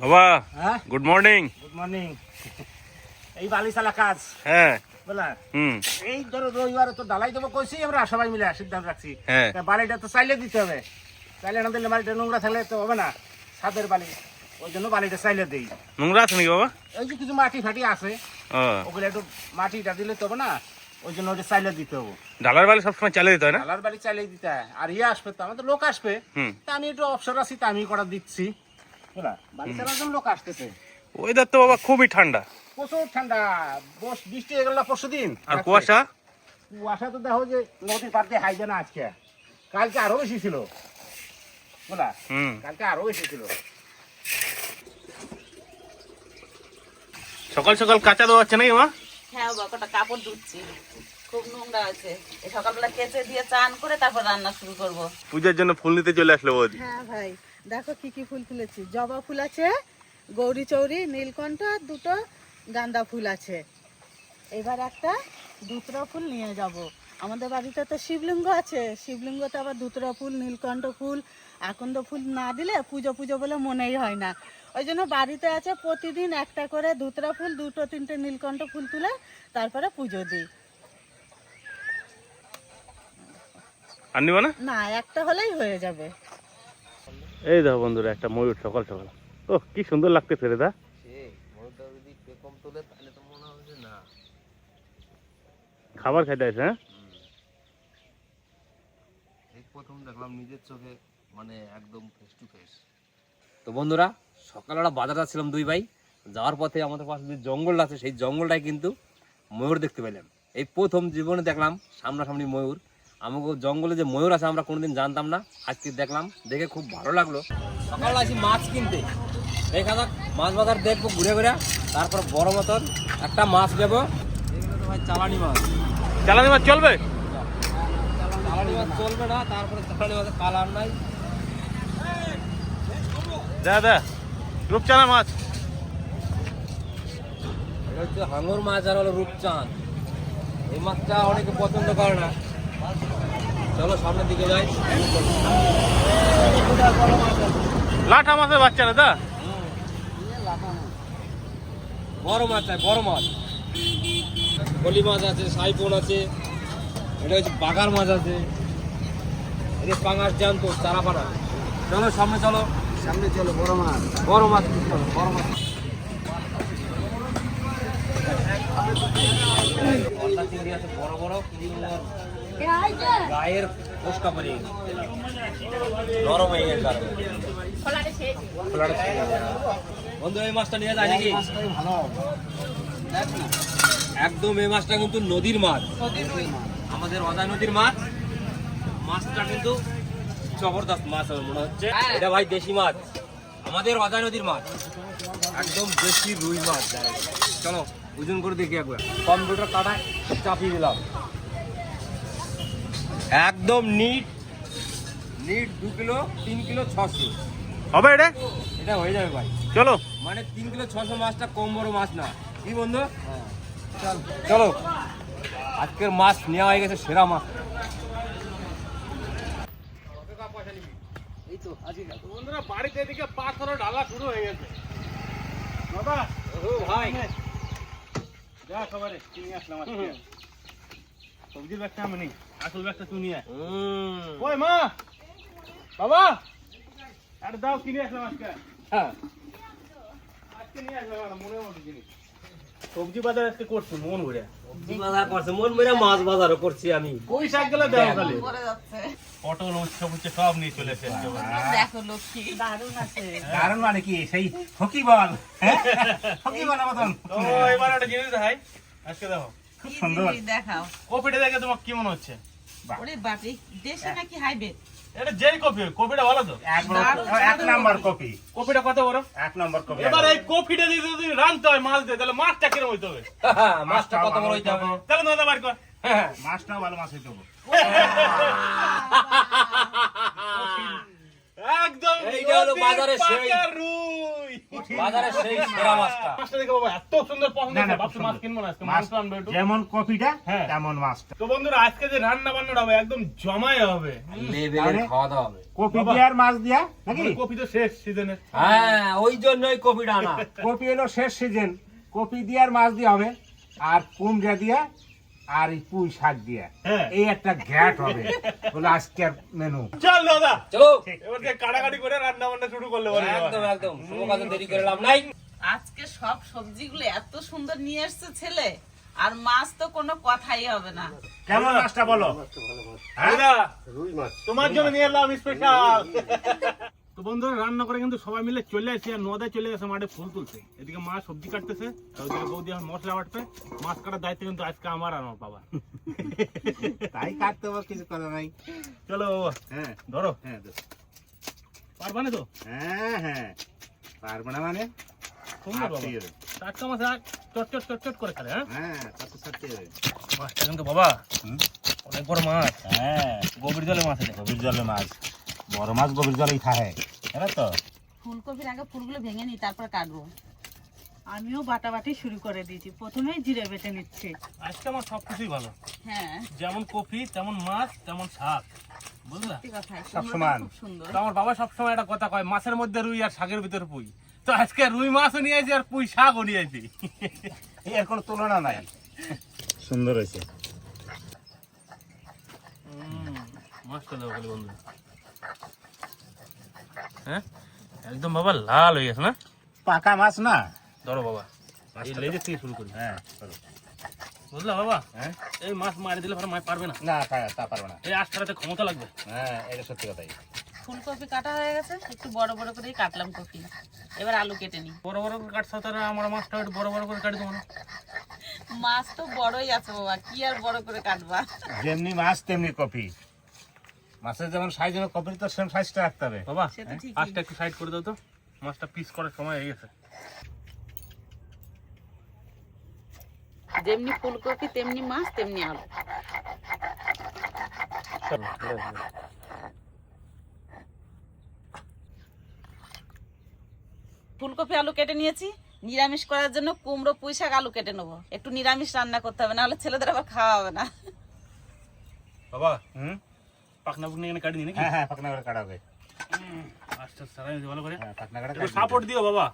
বাবা হ্যাঁ good morning. Good morning. এই বালি চালা কাজ হ্যাঁ বলা হুম এই ধরো রবিবারে তো ডালাই দেবো কইছি, আমরা সবাই মিলে সিদ্ধান্ত রাখছি। হ্যাঁ তা বালিটা তো চাইলে দিতে হবে, চাইলে না দিলে বালিটা নোংরা থাকলে তো হবে না, ছাদের বালি, ওই জন্য বালিটা চাইলে দিই। নোংরা আছে নাকি বাবা? ওই যে কিছু মাটি ফাটি আছে, ও ওগুলো একটু মাটিটা দিলে তো হবে না, ওই জন্য ওটা চাইলে দিতে হবে। ডালার বালি সবসময় চালিয়ে দিতে হয় না? ডালার বালি চাইলে দিতে হয়। আর ইয়ে আসবে তো, আমাদের লোক আসবে, হুম তা আমি একটু অবসর আছি, তা আমি করা দিচ্ছি। বুঝলা, বালি চালার জন্য লোক আসতেছে। ওয়েদার তো বাবা খুবই ঠান্ডা, প্রচুর ঠান্ডা, বৃষ্টি হয়ে গেল পরশু দিন। আর কুয়াশা। কুয়াশা তো দেখো যে নদীর পাড় দিয়ে হাইবে না আজকে, কালকে আরো বেশি ছিল। বুঝলা, হুম কালকে আরো বেশি ছিল। সকাল সকাল কাঁচা দেওয়া হচ্ছে নাকি মা? হ্যাঁ বাবা, কটা কাপড় ধুচ্ছি, খুব নোংরা আছে। এই সকালবেলা কেচে দিয়ে চান করে তারপর রান্না শুরু করব। পূজার জন্য ফুল নিতে চলে আসলো বৌদি। হ্যাঁ ভাই, দেখো কি কি ফুল ফুলেছি। জবা ফুল আছে, গৌরী চৌরি, নীলকণ্ঠ, আর দুটো গাঁদা ফুল আছে। এবার একটা ধুতরা ফুল নিয়ে যাব। আমাদের বাড়িতে তো শিবলিঙ্গ আছে, শিবলিঙ্গতে আবার ধুতরা ফুল, নীলকণ্ঠ ফুল, আকন্দ ফুল না দিলে পুজো পুজো বলে মনেই হয় না। ওই জন্য বাড়িতে আছে, প্রতিদিন একটা করে ধুতরা ফুল, দুটো তিনটে নীলকণ্ঠ ফুল তুলে তারপরে পুজো দিই। আর নিবা না? না, একটা হলেই হয়ে যাবে। এই দেখো বন্ধুরা, একটা ময়ূর সকাল সকাল। ও কি সুন্দর লাগতেছে রে দা। খাবার খাইতে আছে? হ্যাঁ প্রথম দেখলাম নিজের চোখে, মানে একদম ফেস টু ফেস। তো বন্ধুরা, সকালবেলা বাজার যাচ্ছিলাম দুই ভাই, যাওয়ার পথে আমাদের পাশে যে জঙ্গলটা আছে সেই জঙ্গলটায় কিন্তু ময়ূর দেখতে পেলাম। এই প্রথম জীবনে দেখলাম সামনাসামনি ময়ূর। আমাকে জঙ্গলে যে ময়ূর আছে আমরা কোনোদিন জানতাম না, আজকে দেখলাম, দেখে খুব ভালো লাগলো। সকালবেলা আসি মাছ কিনতে, দেখা যাক মাছ বাজার দেখবো ঘুরে ঘুরে, তারপর বড় মতন একটা মাছ নেবো। এগুলো তো ভাই চালানি মাছ। চালানি মাছ চলবে? চালানি মাছ চলবে না, তারপরে চালানি মাছের কালার নাই। দাদা রূপচানা মাছ। এটা হচ্ছে হাঙর মাছ আর হলো রূপচাঁদ। এই মাছটা অনেকে পছন্দ করে না। চলো সামনের দিকে যাই। লাঠা মাছের বাচ্চা না দা? বড় মাছ চাই, বড় মাছ। কলি মাছ আছে, সাইপন আছে, এটা হচ্ছে বাগার মাছ আছে, এটা পাঙাশ জ্যান্ত চারাপানা। চলো সামনে চলো, সামনে চলো, বড় মাছ। বড় মাছ চলো, বড় মাছ। পদ্মা চিংড়ি আছে বড় বড়, গায়ের ফোসকা পড়ে গেছে, নরম হয়ে গেছে কারণে। বন্ধু এই মাছটা নিয়ে যায় নাকি? ভালো, একদম এই মাছটা কিন্তু নদীর মাছ, আমাদের অজয় নদীর মাছ। মাছটা কিন্তু জবরদস্ত মাছ হবে মনে হচ্ছে। এটা ভাই দেশি মাছ, আমাদের অজয় নদীর মাছ, একদম দেশি রুই মাছ। চলো ওজন করে দেখি একবার। কম্পিউটার কাটায় চাপিয়ে দিলাম, একদম নিট 2 কিলো 3 কিলো 600 হবে এটা? এটা হয়ে যাবে ভাই। চলো। মানে 3 কিলো 600 মাছটা কম বড় মাছ না, কি বন্ধু? চলো আজকের মাছ নেওয়া হয়ে গেছে, সেরা মাছ। বন্ধুরা বাড়িতে এদিকে পাথর ঢালা শুরু হয়ে গেছে। বাবা ও ভাই, যা খাবারে কিনে আসলাম আজকে। সবজির ব্যাগটা আমি নেই, আসল ব্যাগটা তুই নিয়ে আয়। ওই মা, বাবা আরে দাও, কিনে আসলাম আজকে। হ্যাঁ আজকে নিয়ে আসলাম একটা মনের মতো জিনিস। সবজি বাজার আজকে করছি মন ভরে। বাজার করছে মন মেরে, মাছ বাজারও করছি আমি। ওই শাক গুলো দেওয়া খালি পরে যাচ্ছে, পটল উচ্ছে ফুচ্ছে সব নিয়ে চলে এসেছে। দেখো লক্ষ্মী দারুণ আছে। কারণ মানে কি সেই হকি বল, হকি বল মতন। তো এবার একটা জিনিস দেখাই আজকে, দেখো খুব কি সুন্দর। জিনিস দেখাও। কপিটা দেখে তোমার কি মনে হচ্ছে? ওরে বাপরে, দেশে নাকি হাইবে? এটা যেই কপি, কপিটা ভালো তো? এক নাম্বার কপি, কপিটা কত বড়? এক নাম্বার কপি। এবার এই কপিটা দিয়ে যদি রানতে হয় মাছ দিয়ে, তাহলে মাছটা কিরম হইতে হবে? মাছটা কত বড় হইতে হবে? তাহলে নদা বার কর। মাছটাও ভালো মাছ হইতে হবে। একদম এইটা হলো নদীর বাজারে সেই। পাকা রুই। বাজারে সেই সেরা মাছটা। মাছটা দেখে বাবা এত সুন্দর পছন্দ না, না, হয়েছে, ভাবছি খুব মাছ সুন্দর। কিনবো না আজকে, মাছ মাংস আনবো একটু। যেমন কপিটা হ্যাঁ। তেমন মাছটা। তো বন্ধুরা আজকে যে রান্না বান্নাটা হবে একদম জমাই হবে। লেভেলের তাহলে? খাওয়া দাওয়া হবে। কপি বাবা। দিয়ে আর মাছ দিয়া নাকি? আমাদের কপি তো শেষ সিজনের। হ্যাঁ, ওই জন্যই কপিটা আনা। কপি হলো শেষ সিজন, কপি দিয়ে আর মাছ দিয়ে হবে, আর কুমড়া দিয়া আর এই পুঁই শাক দিয়া হ্যাঁ। এই একটা ঘ্যাট হবে, হলো আজকের মেনু। চল দাদা, চলো। এবার থেকে কাটাকাটি করে রান্না বান্না শুরু করলে বলে একদম একদম, শুভ কাজে দেরি করে লাভ নাই। আজকে সব সবজিগুলো এত সুন্দর নিয়ে এসছে ছেলে, আর মাছ তো কোনো কথাই হবে না। কেমন মাছটা বলো? হ্যাঁ? তোমার জন্য নিয়ে এলাম স্পেশাল। তো বন্ধুরা রান্না করে কিন্তু সবাই মিলে চলে আসছি, আর নদায় চলে গেছে মাঠে ফুল তুলতে। এদিকে মা সবজি কাটতেছে, আর ওদিকে বৌদি এখন মশলা বাটবে। মাছ কাটার দায়িত্ব কিন্তু আজকে আমার আর আমার বাবা। তাই কাটতে হবে, কিছু করা নাই। চলো বাবা, হ্যাঁ ধরো। হ্যাঁ পারবা না তো? হ্যাঁ হ্যাঁ, পারবো না মানে? সুন্দর বাবা। ছাড়তেই হবে। টাটকা মাছ আর চটচট চটচট করে খাবে। হ্যাঁ, হ্যাঁ, তা তো ছাড়তেই হবে। মাছটা কিন্তু বাবা হুম। অনেক বড় মাছ, হ্যাঁ, গভীর জলে মাছ এটা। গভীর জলে মাছ, বড় মাছ গভীর জলেই থাকে, জানো তো? ফুলকপির আগে ফুলগুলো ভেঙে নি, তারপর কাটবো। আমিও বাটাবাটি শুরু করে দিয়েছি, প্রথমেই জিরে বেটে নিচ্ছি। আজকে আমার সবকিছুই ভালো, হ্যাঁ, যেমন কফি তেমন মাছ তেমন শাক, বুঝলা? সত্যি কথাই, সব কুমড়োটা সমান। খুব সুন্দর। তো আমার বাবা সবসময় একটা কথা কয়, মাছের মধ্যে রুই আর শাকের ভিতরে পুঁই। তো আজকে রুই মাছও নিয়ে আসি আর পুঁই শাকও নিয়ে আসি। এর কোনো তুলনা নাই। সুন্দর হয়েছে। মাছটা দাও খালি বন্ধু। হ্যাঁ, একদম বাবা লাল হয়ে গেছে না? পাকা মাছ না? ধরো বাবা, এই লেজের থেকে শুরু করি। হ্যাঁ, চলো। বুঝলা বাবা? হ্যাঁ, এই মাছ মারি দিলে পরে মাছ পারবে না, না তা পারবো না। এই আজ ছাড়াতে ক্ষমতা লাগবে। হ্যাঁ, এটা সত্যি কথাই। ফুলকপি কাটা হয়ে গেছে, একটু বড় বড় করেই কাটলাম কপি। এবার আলু কেটে নি। বড় বড় করে কাটছো, তাহলে আমার মাছটা একটু বড় বড় করে কাটি দেবো না? মাছ তো বড়ই আছে বাবা, কি আর বড় করে কাটবা। যেমনি মাছ তেমনি কপি। মাছের যেমন সাইজ হবে, কপির তো সেম সাইজটা রাখতে হবে। বাবা সে তো ঠিকই। মাছটা একটু সাইড করে দাও তো, মাছটা পিস করার সময় হয়ে গেছে। যেমনি ফুলকপি তেমনি মাছ তেমনি আলু। ফুলকপি আলু কেটে নিয়েছি, নিরামিষ করার জন্য কুমড়ো পুঁই শাক আলু কেটে নেবো। একটু নিরামিষ রান্না করতে হবে, নাহলে ছেলেদের আবার খাওয়া হবে না। বাবা হুম, পাকনা পুকনা এখানে কাটি দিই নাকি? হ্যাঁ হ্যাঁ, পাকনা করে কাটা হবে। আচ্ছা সারাই ভালো করে হ্যাঁ, পাকনা করে একটু সাপোর্ট দিও বাবা।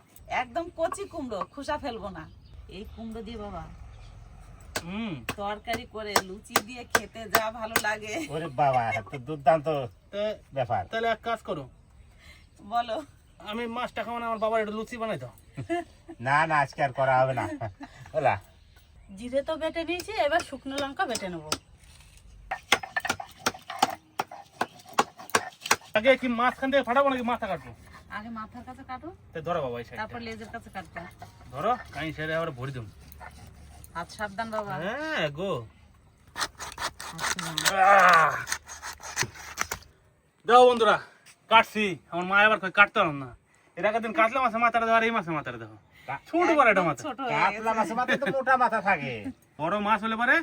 একদম কচি কুমড়ো, খোসা ফেলবো না। এই কুমড়ো দিয়ে বাবা তরকারি করে লুচি দিয়ে খেতে যা ভালো লাগে। ওরে বাবা, এত দুর্দান্ত ব্যাপার। তাহলে এক কাজ করো, বলো। আমি মাছটা খাবো না, আমার বাবার একটু লুচি বানাই দাও। না না, আজকে আর করা হবে না। ওলা, জিরে তো বেটে নিয়েছি, এবার শুকনো লঙ্কা বেটে নেবো। আগে কি মাছখান থেকে ফাটাবো নাকি মাথা কাটবো? আগে মাথার কাছে কাটো, তাই ধরো বাবা এই সাইডটা তারপর লেজের কাছে কাটবা। ধরো, কাই সাইডে আবার ভরি দেবো। হাত সাবধান বাবা। হ্যাঁ গো, দাও বন্ধুরা, কাটছি। আমার মা আবার কই কাটতে পারলাম না। এর আগের দিন কাটলাম মাছের মাথাটা দেখো, আর এই মাছের মাথাটা দেখো ছোট বড় একটা মাথা। ছোট হয়ে কাতলা গেছে। মাছের মাথায় তো মোটা মাথা থাকে। বড় মাছ হলে পারে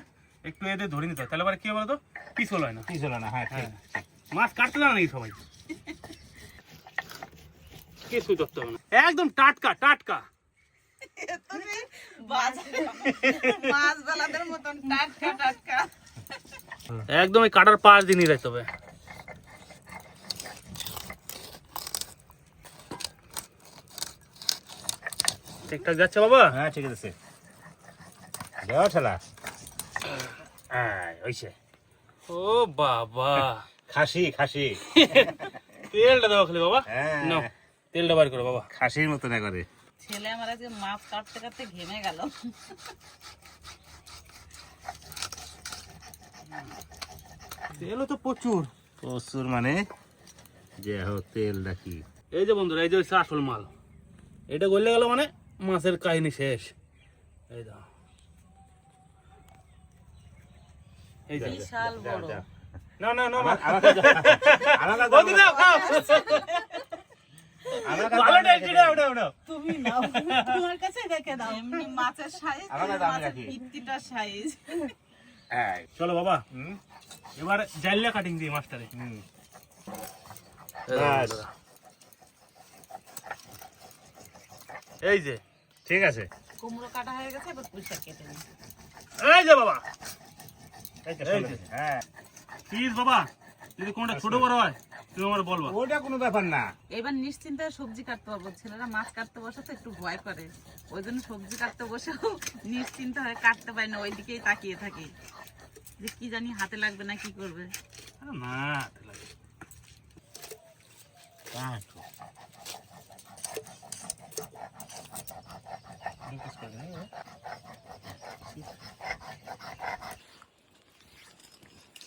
একটু এদের ধরে নিতে হয়, তাহলে পারে কি বলো তো, পিছল হয় না। কি ছিল না? হ্যাঁ, ঠিক। হ্যাঁ, মাছ কাটতে জানে নাকি সবাই? কিছুই করতে হবে না, একদম টাটকা টাটকা। মাছ বালাদের মতন টাটকা টাটকা। একদম এই কাটার পাশ দিয়ে নিয়ে যেতে হবে। ঠিকঠাক যাচ্ছে বাবা? হ্যাঁ, ঠিক আছে। যাও ঠেলা। হ্যাঁ, হইছে। ও বাবা, খাসি খাসি। তেলটা দাও খালি বাবা। হ্যাঁ, নাও, তেলটা বার করো বাবা। খাসির মতন করে। ছেলে আমার আজকে মাছ কাটতে কাটতে ঘেমে গেল। তেলও তো প্রচুর। প্রচুর মানে যে হোক, তেল নাকি? এই যে বন্ধুরা, এই যে হচ্ছে আসল মাল। এটা গলে গেল মানে মাছের কাহিনী শেষ। এই দাও, এই যে বিশাল বড়। না না না, আমাকে বৌদি দাও, খাও। ভালো টেস্টি দাও, দাও দাও। তুমি নাও, তোমার কাছে রেখে দাও। এমনি মাছের সাইজ, আলাদা দামে মাছের রাখি। পিত্তিটা সাইজ। হ্যাঁ, চলো বাবা, হুম, এবার জাইলা কাটিং দিই মাছটারে। হুম। ব্যাস। এই যে ঠিক আছে। কুমড়ো কাটা হয়ে গেছে, এবার পুঁই শাক কেটে নিই। এই যে বাবা এই তো এই যে। হ্যাঁ, প্লিজ বাবা, যদি কোনটা ছোট বড় হয় তুমি আমার বলবা। ওটা কোনো ব্যাপার না। এবার নিশ্চিন্তে সবজি কাটতে পারবো। ছেলেরা মাছ কাটতে বসে তো একটু ভয় করে, ওই জন্য সবজি কাটতে বসেও নিশ্চিন্ত হয়ে কাটতে পারি না, ওই দিকেই তাকিয়ে থাকি যে কি জানি হাতে লাগবে না কি করবে। আরে না হাতে লাগে।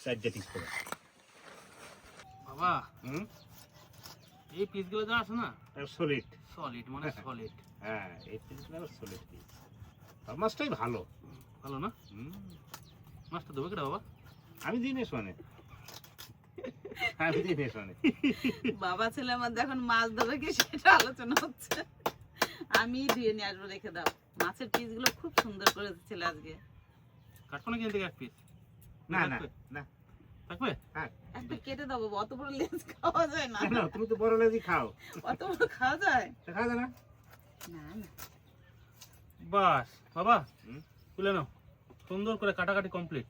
চারটে পিস করে। বাবা হুম, এই পিসগুলো যা আছে না সলিড। সলিড, মানে সলিড। হ্যাঁ, এই পিসগুলো সলিড পিস। আর মাছটাই ভালো। ভালো না? হুম, মাছটা দেবো কেটা বাবা? আমি দিই না শোনে, আমি দিই না শোনে। বাবা ছেলে আমাদের এখন মাছ দেবে কি সেটা আলোচনা হচ্ছে। আমি ধুয়ে নিয়ে আসবো, রেখে দাও। মাছের পিসগুলো খুব সুন্দর করেছে ছেলে আজকে। কাটবো না কিন্তু এক পিস? না না না, থাকবে? হ্যাঁ, একটা কেটে দেবো, অত বড় লেজ খাওয়া যায় না। কেন? তুমি তো বড় লেজি খাও, অত বড় খাওয়া যায় খাওয়া যায় না? না? না, বাস বাবা, হুম। তুলে নাও। সুন্দর করে কাটাকাটি কমপ্লিট।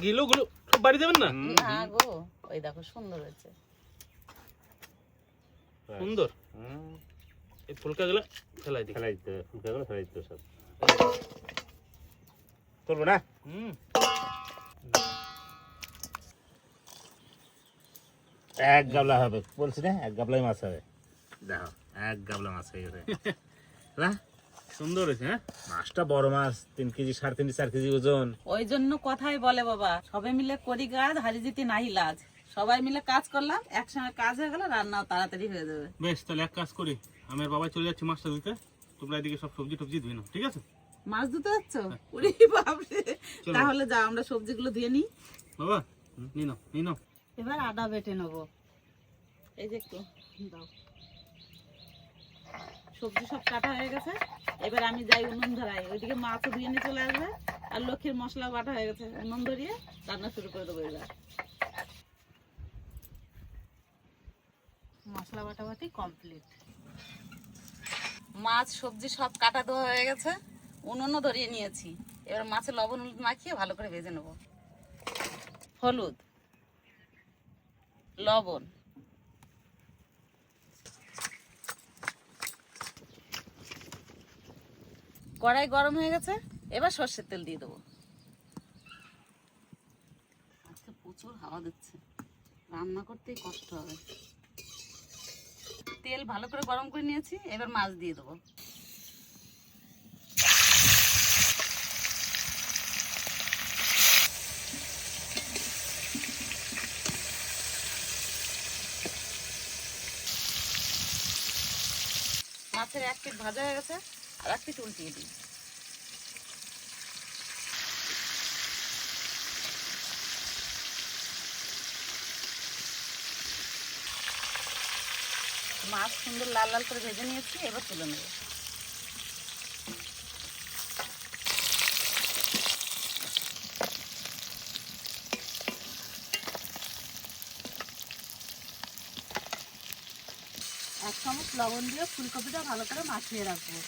গিলো গুলো বাড়ি যাবেন না? না গো, ওই দেখো সুন্দর হয়েছে। সুন্দর। হুম, এই ফুলকা গুলো ফেলাই দিই। ফেলাই দিতে হবে, ফুলকাগুলো ফেলাই দিতে হবে সব। তুলবো না? হুম, এক গাবলা হবে বলছি না, এক গাবলাই মাছ হবে। দেখো, এক গাবলা মাছ হয়ে গেছে না? সুন্দর হয়েছে। হ্যাঁ, মাছটা বড় মাছ, 3 কেজি 3.5 4 কেজি ওজন। ওই জন্য কথাই বলে বাবা, সবাই মিলে করি কাজ, হারি জিতি নাহি লাজ। সবাই মিলে কাজ করলাম, একসঙ্গে কাজ হয়ে গেল, রান্নাও তাড়াতাড়ি হয়ে যাবে। বেশ, তাহলে এক কাজ করি, আমি আর বাবা চলে যাচ্ছি মাছটা ধুতে, তোমরা এদিকে সব সবজি টবজি ধুয়ে নাও, ঠিক আছে? মাছ ধুতে যাচ্ছ? ওরে বাপরে, চলো। তাহলে যাও, আমরা সবজিগুলো ধুয়ে নিই। বাবা নিয়ে নাও, নিয়ে নাও। এবার আদা বেটে নেবো। এই যে একটু দাও। সবজি সব কাটা হয়ে গেছে, এবার আমি যাই উনুন ধরাই। ওইদিকে মাছও ধুয়ে নিয়ে চলে আসবে, আর লক্ষ্মীর মশলা বাটা হয়ে গেছে, উনুন ধরিয়ে রান্না শুরু করে দেবো। এবার মশলা বাটাবাটি কমপ্লিট। মাছ সবজি সব কাটা ধোয়া হয়ে গেছে, উনুনও ধরিয়ে নিয়েছি। এবার মাছে লবণ হলুদ মাখিয়ে ভালো করে ভেজে নেব। হলুদ, লবণ, কড়াই গরম হয়ে গেছে, এবার সর্ষের তেল দিয়ে দেবো। আজকে প্রচুর হাওয়া দিচ্ছে, রান্না করতেই কষ্ট হবে। তেল ভালো করে গরম করে নিয়েছি, এবার মাছ দিয়ে দেবো। মাছের এক পিঠ ভাজা হয়ে গেছে, আর এক পিঠ উল্টিয়ে দিই। মাছ সুন্দর লাল লাল করে ভেজে নিয়েছি, এবার তুলে নেব। এক চামচ লবণ দিয়ে ফুলকপিটা ভালো করে মাখিয়ে রাখবো।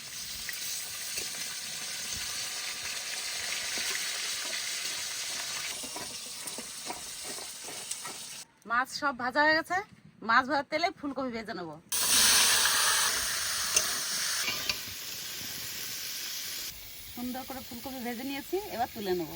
মাছ সব ভাজা হয়ে গেছে, মাছ ভাজার তেলে ফুলকপি ভেজে নেব। সুন্দর করে ফুলকপি ভেজে নিয়েছি, এবার তুলে নেব।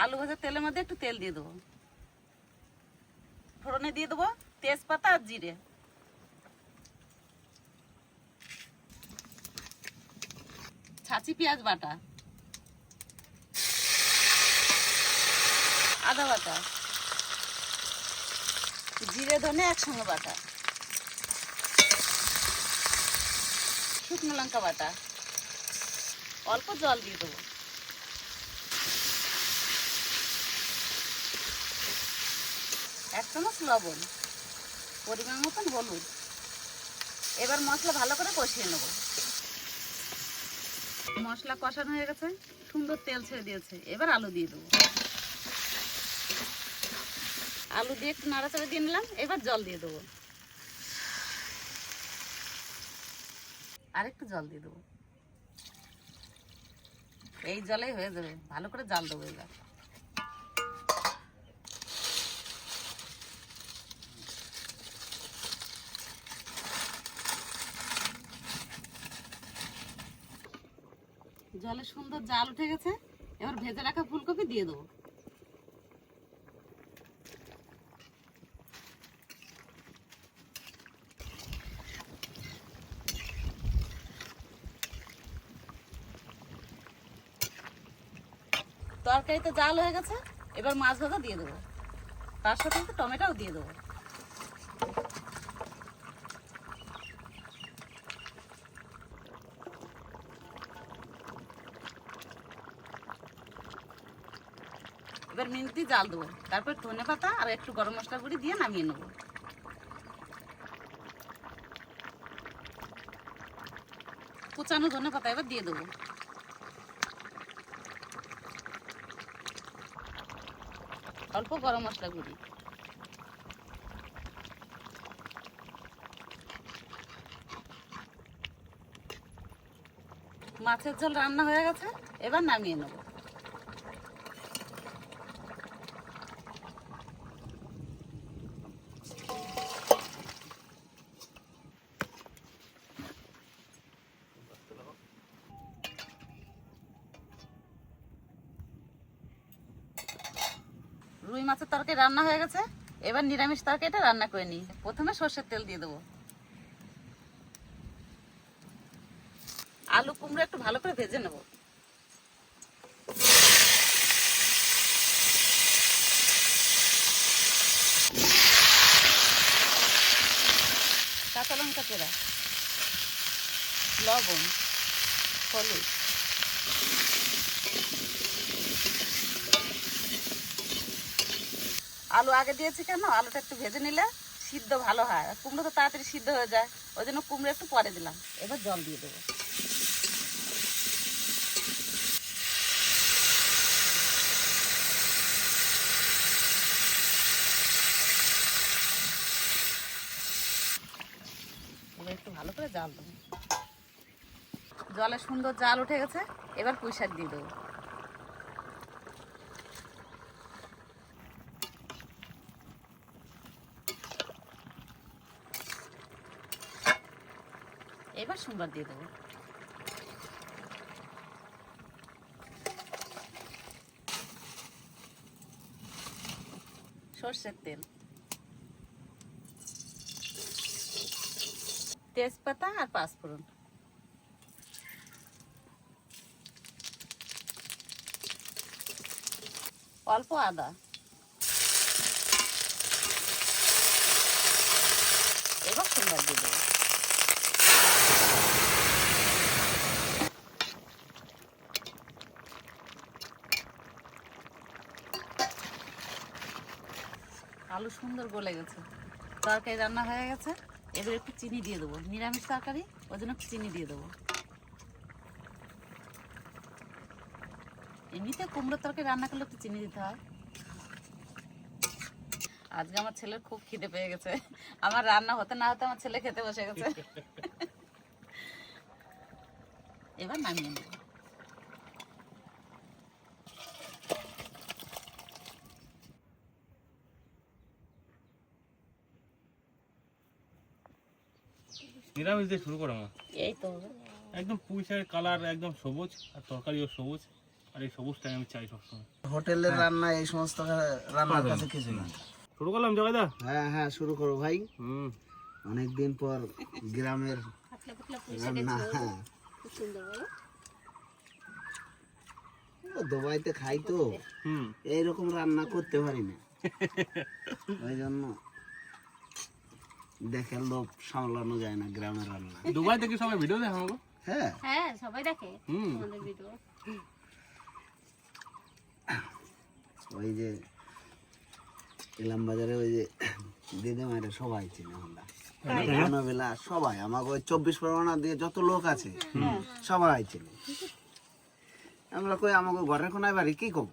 আলু ভাজার তেলের মধ্যে একটু তেল দিয়ে দেবো, ফোড়নে দিয়ে দেবো তেজপাতা আর জিরে। ছাঁচি পেঁয়াজ বাটা, আদা বাটা, জিরে ধনে একসঙ্গে বাটা, শুকনো লঙ্কা বাটা, অল্প জল দিয়ে দেবো। চামচ লবণ, পরিমাণ মতন হলুদ। এবার মশলা ভালো করে কষিয়ে নেব। মশলা কষানো হয়ে গেছে, সুন্দর তেল ছেড়ে দিয়েছে। এবার আলু দিয়ে দেবো। আলু দিয়ে একটু নাড়াচাড়া দিয়ে নিলাম। এবার জল দিয়ে দেবো, আর একটু জল দিয়ে দেবো। এই জলেই হয়ে যাবে, ভালো করে জাল দেবো। এবার জলে সুন্দর জাল উঠে গেছে। এবার ভেজে রাখা ফুলকপি দিয়ে দেবো। তরকারিতে জাল হয়ে গেছে। এবার মাছ ভাজা দিয়ে দেবো, তার সাথে একটু টমেটোও দিয়ে দেবো। এবার মিনিট দিয়ে জাল দেবো, তারপর ধনেপাতা আর একটু গরম মশলা গুঁড়ি দিয়ে নামিয়ে নেবো। কুচানো ধনেপাতা এবার দিয়ে দেবো। অল্প গরম মশলা গুঁড়ি। মাছের ঝোল রান্না হয়ে গেছে, এবার নামিয়ে নেব। রুই মাছের তরকারি রান্না হয়ে গেছে, এবার নিরামিষ তরকারিটা রান্না করে নিই। প্রথমে সর্ষের তেল দিয়ে দেবো। আলু কুমড়ো একটু ভালো করে ভেজে নেব। কাঁচা লঙ্কা চেরা, লবণ, হলুদ, আলু আগে দিয়েছি কেন, আলুটা একটু ভেজে নিলে সিদ্ধ ভালো হয়। আর কুমড়ো তো তাড়াতাড়ি সিদ্ধ হয়ে যায়, ওই জন্য কুমড়ো একটু পরে দিলাম। এবার জল দিয়ে দেবো। এবার একটু ভালো করে জাল দেবো। জলে সুন্দর জাল উঠে গেছে, এবার পুঁই শাক দিয়ে দেবো। এবার সোমবার দিয়ে দেবো। সর্ষের তেল, তেজপাতা আর পাঁচফোড়ন, অল্প আদা। এবার সোমবার দিয়ে দেবো। আলু সুন্দর গলে গেছে, তরকারি রান্না হয়ে গেছে। এবার একটু চিনি দিয়ে দেবো, নিরামিষ তরকারি ওই জন্য একটু চিনি দিয়ে দেবো। এমনিতে কুমড়োর তরকারি রান্না করলে একটু চিনি দিতে হয়। আজকে আমার ছেলের খুব খিদে পেয়ে গেছে, আমার রান্না হতে না হতে আমার ছেলে খেতে বসে গেছে। এবার নামিয়ে নেব। নিরামিষ দিয়ে শুরু করো মা। এই তো একদম পুঁই শাকের কালার একদম সবুজ, আর তরকারিও সবুজ, আর এই সবুজটাই আমি চাই সবসময়। হোটেলের রান্না এই সমস্ত রান্নার কাছে কিছু না। শুরু করলাম জগাইদা। হ্যাঁ হ্যাঁ, শুরু করো ভাই। হুম, অনেকদিন পর গ্রামের রান্না। হ্যাঁ, ও দুবাইতে খাই তো, হুম, এইরকম রান্না করতে পারি না, ওই জন্য দেখে লোভ সামলানো যায় না গ্রামের রান্না। দুবাই থেকে সবাই ভিডিও দেখো আমাকে। হ্যাঁ হ্যাঁ সবাই দেখে হুম, আমাদের ভিডিও। ওই যে ইলাম বাজারে ওই যে দিদিমারা সবাই চিনে আমরা বেলা সবাই আমাকে ওই 24 পরগনা দিয়ে যত লোক আছে সবাই চিনে। আমরা কই আমাকে ঘরের কোনায় বাড়ি কি কম,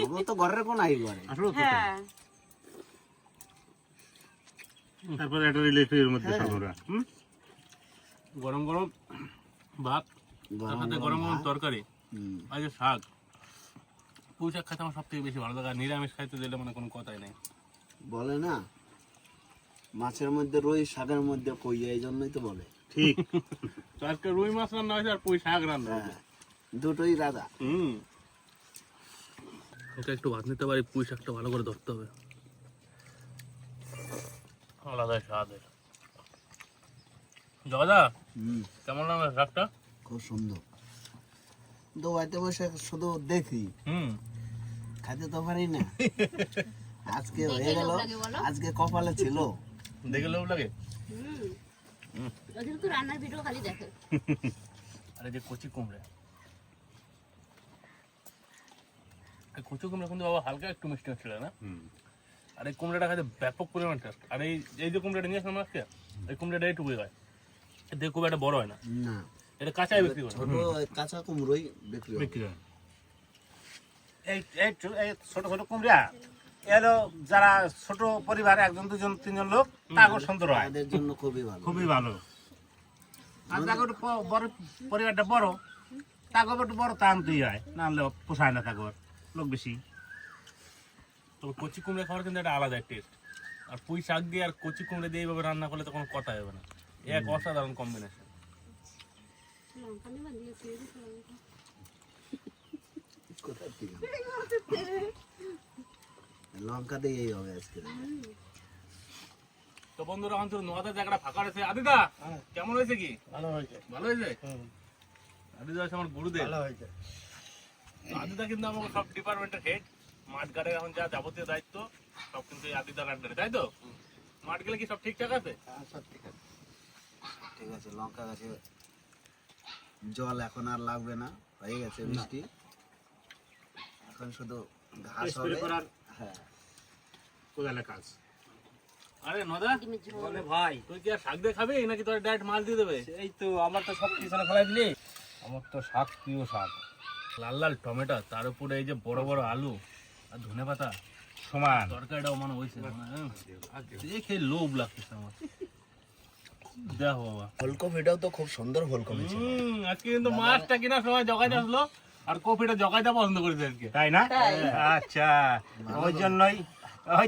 আমাকে তো ঘরের কোনায় ঘরে। হ্যাঁ তারপরে একটা রিলেটিভের মধ্যে সবরা গরম গরম ভাত, তার সাথে গরম গরম তরকারি, আর যে শাক, পুঁই শাক খেতে আমার সব থেকে বেশি ভালো লাগে। আর নিরামিষ খাইতে দিলে মানে কোনো কথাই নেই। বলে না মাছের মধ্যে রুই, শাকের মধ্যে কই, এই জন্যই তো বলে। ঠিক। তো আজকে রুই মাছ রান্না হয়েছে আর পুঁই শাক রান্না হয়েছে। দুটোই রাজা। ওকে একটু ভাত নিতে পারি, পুঁই শাকটা ভালো করে ধরতে হবে, আলাদা স্বাদের। দাদা কেমন লাগলো শাকটা? খুব সুন্দর। দোয়াইতে বসে শুধু দেখি, খাইতে তো পারি না। আজকে হয়ে গেল, আজকে কপালে ছিল। দেখে লোভ লাগে। ওদের তো রান্নার ভিডিও খালি দেখে। আরে যে কচি কুমড়া, এই কচি কুমড়া কিন্তু বাবা হালকা একটু মিষ্টি ছিল না? আর এই কুমড়াটা খাইতে ব্যাপক পরিমাণ টেস্ট। আর এই যে কুমড়াটা নিয়ে আসলাম আজকে, এই কুমড়াটা এইটুকুই হয়, এতে খুব একটা বড় হয় না। না, এটা কাঁচাই বিক্রি করে। ছোট কাঁচা কুমড়োই বিক্রি হয়। বিক্রি হয়। এই ছোট ছোট কুমড়া এলো যারা ছোট পরিবার, 1 2 3 লোক, তাগো সুন্দর হয়, তাদের জন্য খুবই ভালো। খুবই ভালো। আর তাগো একটু বড় পরিবারটা বড়, তাগো একটু বড় তা আনতেই হয়, না আনলে পোষায় না, তাগো লোক বেশি। তবে কচি কুমড়া খাওয়ার কিন্তু একটা আলাদা টেস্ট। আর পুঁই শাক দিয়ে আর কচি কুমড়া দিয়ে এইভাবে রান্না করলে তো কোনো কথা হবে না। এক অসাধারণ কম্বিনেশন। লঙ্কা নিবা দিয়েছি কোথা থেকে? লঙ্কা দিয়েই হবে আজকে। তো বন্ধুরা, এখন তো নোয়াদের জায়গাটা ফাঁকা রয়েছে। আদিদা কেমন হয়েছে? কি ভালো হয়েছে। ভালো হয়েছে? আদিদা হচ্ছে আমার গুরুদেব। ভালো হয়েছে। তো আদিদা কিন্তু আমাকে সব ডিপার্টমেন্টের হেড। মাঠ ঘাটের এখন যা যাবতীয় দায়িত্ব সব কিন্তু এই আদিদার আন্ডারে, তাই তো? মাঠ গেলে কি সব ঠিকঠাক আছে? সব ঠিক আছে, ঠিক আছে। লঙ্কা গাছে জল এখন আর লাগবে না, হয়ে গেছে বৃষ্টি। এখন শুধু ঘাস হবে। স্প্রে করার হ্যাঁ, কোদালে কাজ। আরে নদা ডিমের ঝোল। বলে ভাই, তুই কি আর শাক দিয়ে খাবি নাকি তোর ডাইরেক্ট মাছ দিয়ে দেবে? এই তো আমার তো সব পিছনে ফেলাই দিলি। আমার তো শাক, প্রিয় শাক। লাল লাল টমেটো, তার উপরে এই যে বড় বড় আলু আর ধনে পাতা, সমান। তরকারিটাও মানে হয়েছে দেখে লোভ লাগতেছে আমার। দেখো বাবা, ফুলকপিটাও তো খুব সুন্দর ফুলকপি ছিল। আজকে কিন্তু মাছটা কেনার সময় জগাইতে আসলো আর কপিটা জগাইতে পছন্দ করেছে আজকে। তাই না? আচ্ছা, ওই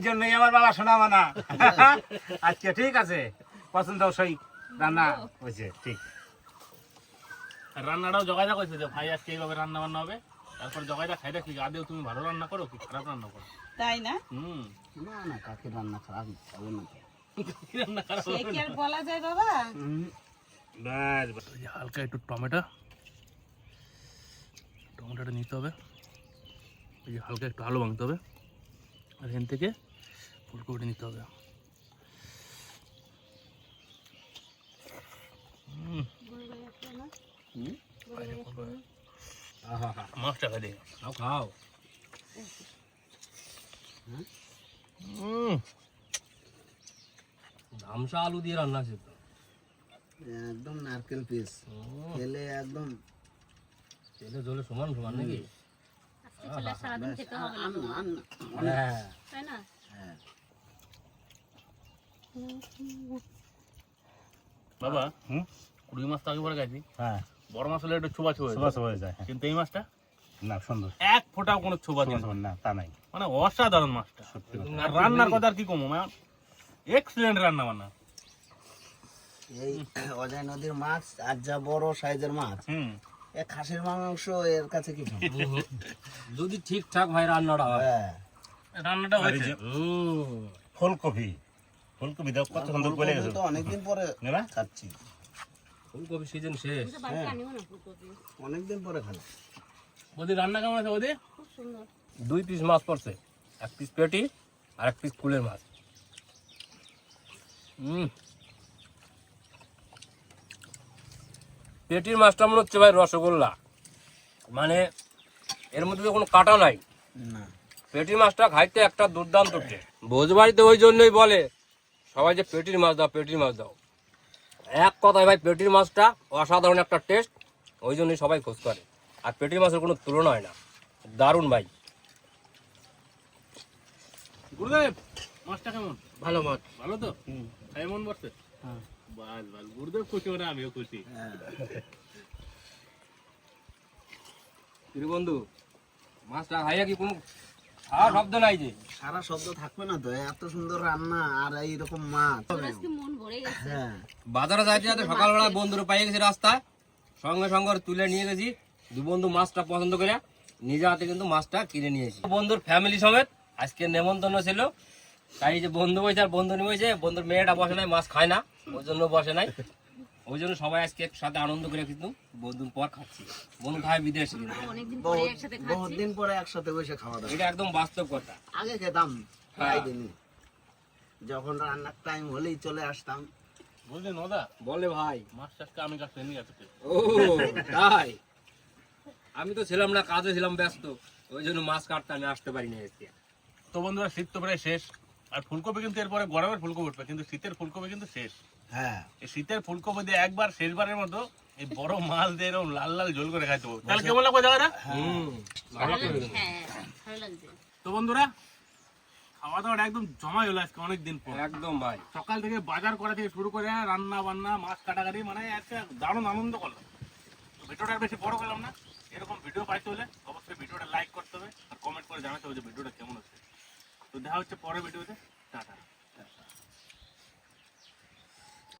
জন্যই আমার বাবা শোনা মানা। আচ্ছা ঠিক আছে, পছন্দ সেই রান্না হয়েছে, ঠিক। আর রান্নাটাও জগাইদা করেছে যে ভাই আজকে এইভাবে রান্না বান্না হবে। তারপর জগাইদা খাই দেখি আদেও তুমি ভালো রান্না করো কি খারাপ রান্না করো। তাই না? না না, কাকে রান্না খারাপ খাবো না তো। কি রান্না খারাপ সে হবে কি না? আর বলা যায় বাবা? বাস এই যে হালকা একটু টমেটোটা নিতে হবে। এই যে হালকা একটু আলু ভাঙতে হবে আর এখান থেকে ফুলকপিটা নিতে হবে। মাছটা খাই দেখি। খাও খাও। ধামসা আলু দিয়ে রান্না আছে তো। একদম নারকেল পিস খেলে একদম তেলে জলে সমান সমান নাকি? আজকে ছেলে সারাদিন খেতে হবে না, হ্যাঁ। তাই না? হ্যাঁ। বাবা রুই মাছ তো আগে পরে গেছি, হ্যাঁ, বড় মাছ হলে একটু ছোবা ছোবা হয়ে যায়। কিন্তু এই মাছটা না, সুন্দর। এক ফোঁটাও কোনো ছোবা দিন না, তা নাই। মানে অসাধারণ মাছটা। সত্যি কথা। আর রান্নার কথা আর কি কমো, এক্সিলেন্ট রান্না বান্না। এই অজয় নদীর মাছ আর যা বড় সাইজের মাছ, এ খাসির মাংস এর কাছে কি খাবো? যদি ঠিকঠাক ভাই রান্নাটা হয়। হ্যাঁ, রান্নাটা হয়েছে। ফুলকপি দাও, কত সুন্দর বলে গেছে। তো অনেকদিন পরে না? খাচ্ছি, ফুলকপি সিজন শেষ। তো বাড়িতে আনিও না ফুলকপি, অনেকদিন পরে খালাম। বৌদি রান্না কেমন আছে বৌদি? খুব সুন্দর। 2 পিস মাছ পড়ছে, 1 পিস পেটি আর 1 পিস কুলের মাছ। পেটির মাছটা মনে হচ্ছে ভাই রসগোল্লা, মানে এর মধ্যে তো কোনো কাটা নাই, না, পেটির মাছটা খাইতে একটা দুর্দান্ত টেস্ট। ভোজবাড়িতে ওই জন্যই বলে সবাই যে পেটির মাছ দাও, পেটির মাছ দাও। এক কথায় ভাই পেটির মাছটা অসাধারণ একটা টেস্ট, ওই জন্যই সবাই খোঁজ করে। আর পেটির মাছের কোনো তুলনা হয় না, দারুণ ভাই। গুরুদেব মাছটা কেমন? ভালো মাছ। ভালো তো? খাই মন বসছে? বাস বাস, গুরুদেব খুশি মানে আমিও খুশি। কিরে বন্ধু, মাছটা খাইয়া কি কোনো খাওয়া শব্দ নাই যে? সারা শব্দ থাকবে না তো, এত সুন্দর রান্না আর এইরকম মাছ। তোর আজকে মন ভরে গেছে। হ্যাঁ, বাজারে যাইতে যাতে সকালবেলা বন্ধুরা পাইয়ে গেছি রাস্তায়, সঙ্গে সঙ্গে ওর তুলে নিয়ে গেছি। দু বন্ধু মাছটা পছন্দ করে নিজে হাতে কিন্তু মাছটা কিনে নিয়েছি। বন্ধুর ফ্যামিলি সমেত আজকে নেমন্তন্ন ছিল, তাই যে বন্ধু বসে আর বন্ধু নিয়ে বসে, বন্ধুর মেয়েটা বসে নাই, মাছ খায় না, ওই জন্য বসে নাই। ওই জন্য সবাই আজকে একসাথে আনন্দ করে কিন্তু বহুদিন পর খাচ্ছি। বন্ধু খায় বিদেশে কিন্তু, অনেকদিন পরে একসাথে বহুত খাচ্ছি। দিন পরে একসাথে বসে খাওয়া দাওয়া। এটা একদম বাস্তব কথা। আগে খেতাম হ্যাঁ। প্রায় দিনই, যখন রান্নার টাইম হলেই চলে আসতাম। বুঝলি নদা, বলে ভাই, মাছ টাছকে আমি কাছে নিয়ে আসতে। ও তাই? আমি তো ছিলাম না, কাজে ছিলাম ব্যস্ত, ওই জন্য মাছ কাটতে আমি আসতে পারিনি আজকে। তো বন্ধুরা শীত তো প্রায় শেষ, আর ফুলকপি কিন্তু এরপরে গরমের ফুলকপি উঠবে, কিন্তু শীতের ফুলকপি কিন্তু শেষ। হ্যাঁ, এই শীতের ফুলকপি দিয়ে একবার শেষবারের মতো এই বড় মাছ দিয়ে এরকম লাল লাল ঝোল করে খাইতে হবে। তাহলে কেমন লাগবে জায়গাটা? ভালো লাগছে, হ্যাঁ ভালো লাগছে। তো বন্ধুরা, খাওয়া দাওয়াটা একদম জমাই হলো আজকে অনেকদিন পর। একদম ভাই, সকাল থেকে বাজার করা থেকে শুরু করে রান্না বান্না, মাছ কাটাকাটি, মানে একটা দারুণ আনন্দ করলাম। তো ভিডিওটা আর বেশি বড় করলাম না। এরকম ভিডিও পাইতে হলে অবশ্যই ভিডিওটা লাইক করতে হবে আর কমেন্ট করে জানাতে হবে যে ভিডিওটা কেমন হচ্ছে। তো দেখা হচ্ছে পরের ভিডিওতে। টাটা।